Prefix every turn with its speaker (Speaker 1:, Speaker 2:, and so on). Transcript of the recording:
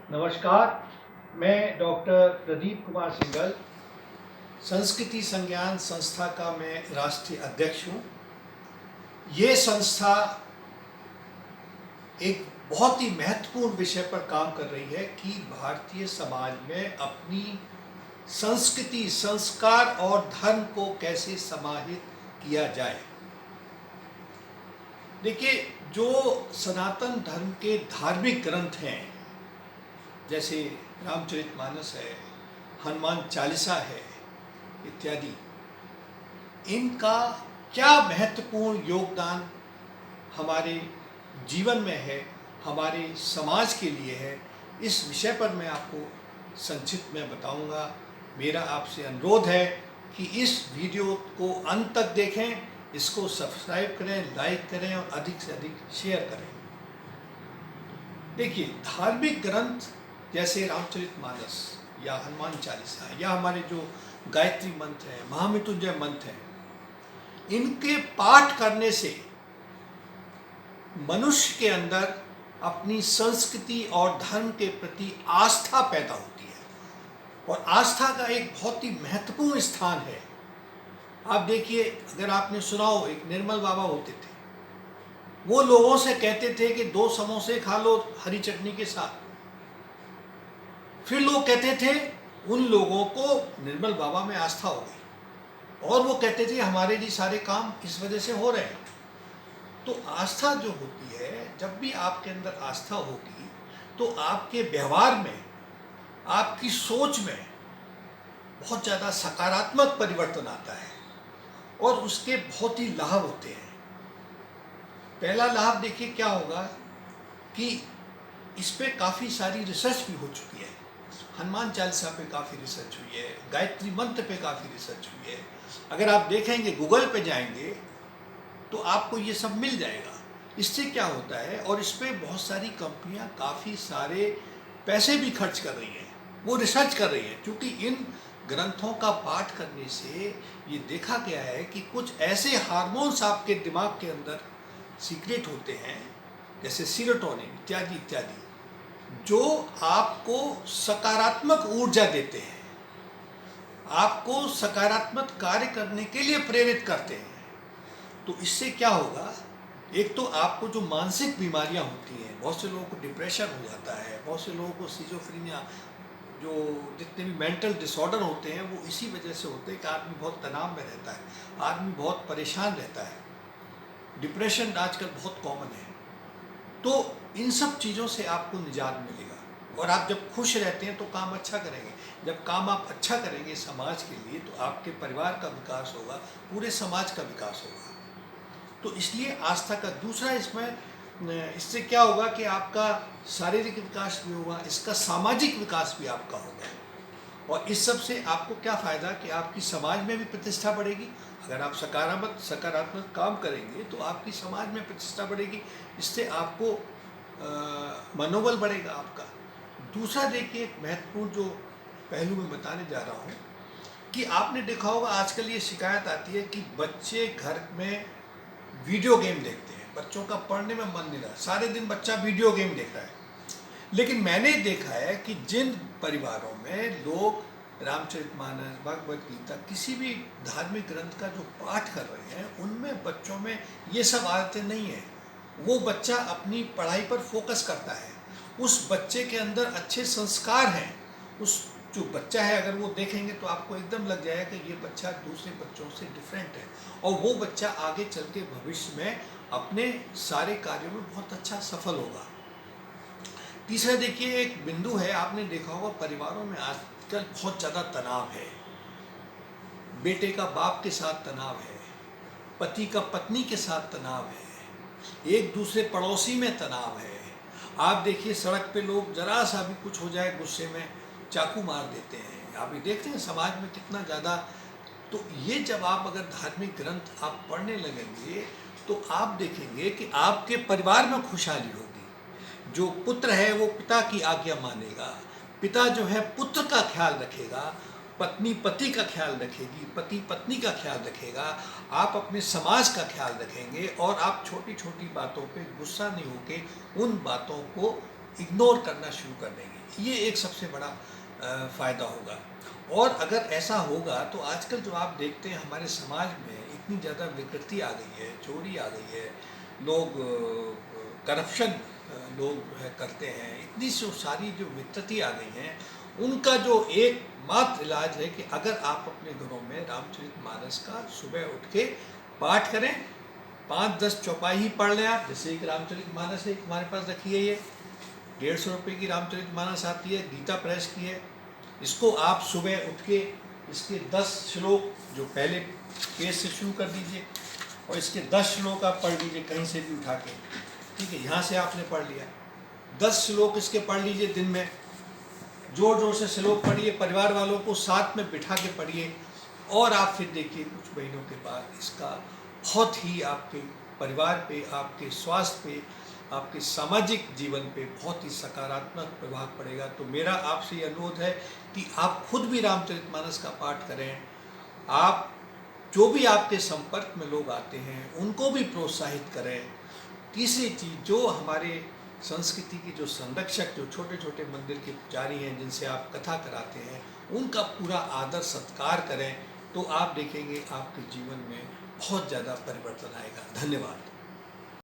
Speaker 1: नमस्कार, मैं डॉक्टर प्रदीप कुमार सिंघल, संस्कृति संज्ञान संस्था का मैं राष्ट्रीय अध्यक्ष हूँ। ये संस्था एक बहुत ही महत्वपूर्ण विषय पर काम कर रही है कि भारतीय समाज में अपनी संस्कृति, संस्कार और धर्म को कैसे समाहित किया जाए। देखिए, जो सनातन धर्म के धार्मिक ग्रंथ हैं, जैसे रामचरितमानस है, हनुमान चालीसा है इत्यादि, इनका क्या महत्वपूर्ण योगदान हमारे जीवन में है, हमारे समाज के लिए है, इस विषय पर मैं आपको संक्षिप्त में बताऊंगा। मेरा आपसे अनुरोध है कि इस वीडियो को अंत तक देखें, इसको सब्सक्राइब करें, लाइक करें और अधिक से अधिक शेयर करें। देखिए, धार्मिक ग्रंथ जैसे रामचरितमानस या हनुमान चालीसा या हमारे जो गायत्री मंत्र हैं, महामृत्युंजय मंत्र हैं, इनके पाठ करने से मनुष्य के अंदर अपनी संस्कृति और धर्म के प्रति आस्था पैदा होती है और आस्था का एक बहुत ही महत्वपूर्ण स्थान है। आप देखिए, अगर आपने सुना हो, एक निर्मल बाबा होते थे, वो लोगों से कहते थे कि 2 समोसे खा लो हरी चटनी के साथ। फिर लोग कहते थे, उन लोगों को निर्मल बाबा में आस्था हो गई और वो कहते थे हमारे जी सारे काम इस वजह से हो रहे हैं। तो आस्था जो होती है, जब भी आपके अंदर आस्था होगी तो आपके व्यवहार में, आपकी सोच में बहुत ज़्यादा सकारात्मक परिवर्तन आता है और उसके बहुत ही लाभ होते हैं। पहला लाभ देखिए क्या होगा कि इस पे काफ़ी सारी रिसर्च भी हो चुकी है। हनुमान चालीसा पे काफ़ी रिसर्च हुई है, गायत्री मंत्र पे काफ़ी रिसर्च हुई है। अगर आप देखेंगे, गूगल पे जाएंगे तो आपको ये सब मिल जाएगा। इससे क्या होता है, और इस पर बहुत सारी कंपनियां काफ़ी सारे पैसे भी खर्च कर रही हैं, वो रिसर्च कर रही हैं, क्योंकि इन ग्रंथों का पाठ करने से ये देखा गया है कि कुछ ऐसे हार्मोन्स आपके दिमाग के अंदर सीक्रेट होते हैं, जैसे सीरोटोनिन इत्यादि इत्यादि, जो आपको सकारात्मक ऊर्जा देते हैं, आपको सकारात्मक कार्य करने के लिए प्रेरित करते हैं। तो इससे क्या होगा, एक तो आपको जो मानसिक बीमारियां होती हैं, बहुत से लोगों को डिप्रेशन हो जाता है, बहुत से लोगों को सिजोफ्रेनिया, जो जितने भी मेंटल डिसऑर्डर होते हैं, वो इसी वजह से होते हैं कि आदमी बहुत तनाव में रहता है, आदमी बहुत परेशान रहता है। डिप्रेशन आजकल बहुत कॉमन है। तो इन सब चीज़ों से आपको निजात मिलेगा और आप जब खुश रहते हैं तो काम अच्छा करेंगे। जब काम आप अच्छा करेंगे समाज के लिए, तो आपके परिवार का विकास होगा, पूरे समाज का विकास होगा। तो इसलिए आस्था का दूसरा इससे क्या होगा कि आपका शारीरिक विकास भी होगा, इसका सामाजिक विकास भी आपका होगा। और इस सब से आपको क्या फ़ायदा कि आपकी समाज में भी प्रतिष्ठा बढ़ेगी। अगर आप सकारात्मक काम करेंगे तो आपकी समाज में प्रतिष्ठा बढ़ेगी, इससे आपको मनोबल बढ़ेगा आपका। दूसरा देखिए, एक महत्वपूर्ण जो पहलू मैं बताने जा रहा हूँ कि आपने देखा होगा, आजकल ये शिकायत आती है कि बच्चे घर में वीडियो गेम देखते हैं, बच्चों का पढ़ने में मन नहीं रहा, सारे दिन बच्चा वीडियो गेम देख रहा है। लेकिन मैंने देखा है कि जिन परिवारों में लोग रामचरितमानस, भगवत गीता, किसी भी धार्मिक ग्रंथ का जो पाठ कर रहे हैं, उनमें बच्चों में ये सब आदतें नहीं है। वो बच्चा अपनी पढ़ाई पर फोकस करता है, उस बच्चे के अंदर अच्छे संस्कार हैं। उस जो बच्चा है, अगर वो देखेंगे तो आपको एकदम लग जाएगा कि ये बच्चा दूसरे बच्चों से डिफरेंट है, और वो बच्चा आगे चल के भविष्य में अपने सारे कार्यों में बहुत अच्छा सफल होगा। तीसरा देखिए, एक बिंदु है, आपने देखा होगा परिवारों में आजकल बहुत ज़्यादा तनाव है। बेटे का बाप के साथ तनाव है, पति का पत्नी के साथ तनाव है, एक दूसरे पड़ोसी में तनाव है। आप देखिए, सड़क पे लोग जरा सा भी कुछ हो जाए, गुस्से में चाकू मार देते हैं। आप ये देखते हैं समाज में कितना ज़्यादा। तो ये जब आप अगर धार्मिक ग्रंथ आप पढ़ने लगेंगे तो आप देखेंगे कि आपके परिवार में खुशहाली होगी। जो पुत्र है वो पिता की आज्ञा मानेगा, पिता जो है पुत्र का ख्याल रखेगा, पत्नी पति का ख्याल रखेगी, पति पत्नी का ख्याल रखेगा, आप अपने समाज का ख्याल रखेंगे और आप छोटी छोटी बातों पे गुस्सा नहीं होके उन बातों को इग्नोर करना शुरू कर देंगे। ये एक सबसे बड़ा फ़ायदा होगा। और अगर ऐसा होगा तो आजकल जो आप देखते हैं हमारे समाज में इतनी ज़्यादा विकृति आ गई है, चोरी आ गई है, लोग करप्शन लोग है करते हैं, इतनी सारी जो विकृति आ गई हैं, उनका जो एकमात्र इलाज है कि अगर आप अपने घरों में रामचरितमानस का सुबह उठ के पाठ करें, 5-10 चौपाई ही पढ़ लें आप। जैसे एक रामचरितमानस है हमारे पास रखी है, ये 150 रुपये की रामचरितमानस आती है, गीता प्रेस की है। इसको आप सुबह उठ के इसके 10 श्लोक जो पहले पेज से शुरू कर दीजिए और इसके 10 श्लोक आप पढ़ लीजिए कहीं से भी उठा के, ठीक है। यहाँ से आपने पढ़ लिया, 10 श्लोक इसके पढ़ लीजिए दिन में, जोर जोर से श्लोक पढ़िए, परिवार वालों को साथ में बिठा के पढ़िए, और आप फिर देखिए कुछ महीनों के बाद इसका बहुत ही आपके परिवार पे, आपके स्वास्थ्य पे, आपके सामाजिक जीवन पे बहुत ही सकारात्मक प्रभाव पड़ेगा। तो मेरा आपसे ये अनुरोध है कि आप खुद भी रामचरितमानस का पाठ करें। आप जो भी आपके संपर्क में लोग आते हैं उनको भी प्रोत्साहित करें। तीसरी चीज़, जो हमारे संस्कृति की जो संरक्षक, जो छोटे छोटे मंदिर के पुजारी हैं जिनसे आप कथा कराते हैं, उनका पूरा आदर सत्कार करें। तो आप देखेंगे आपके जीवन में बहुत ज़्यादा परिवर्तन आएगा। धन्यवाद।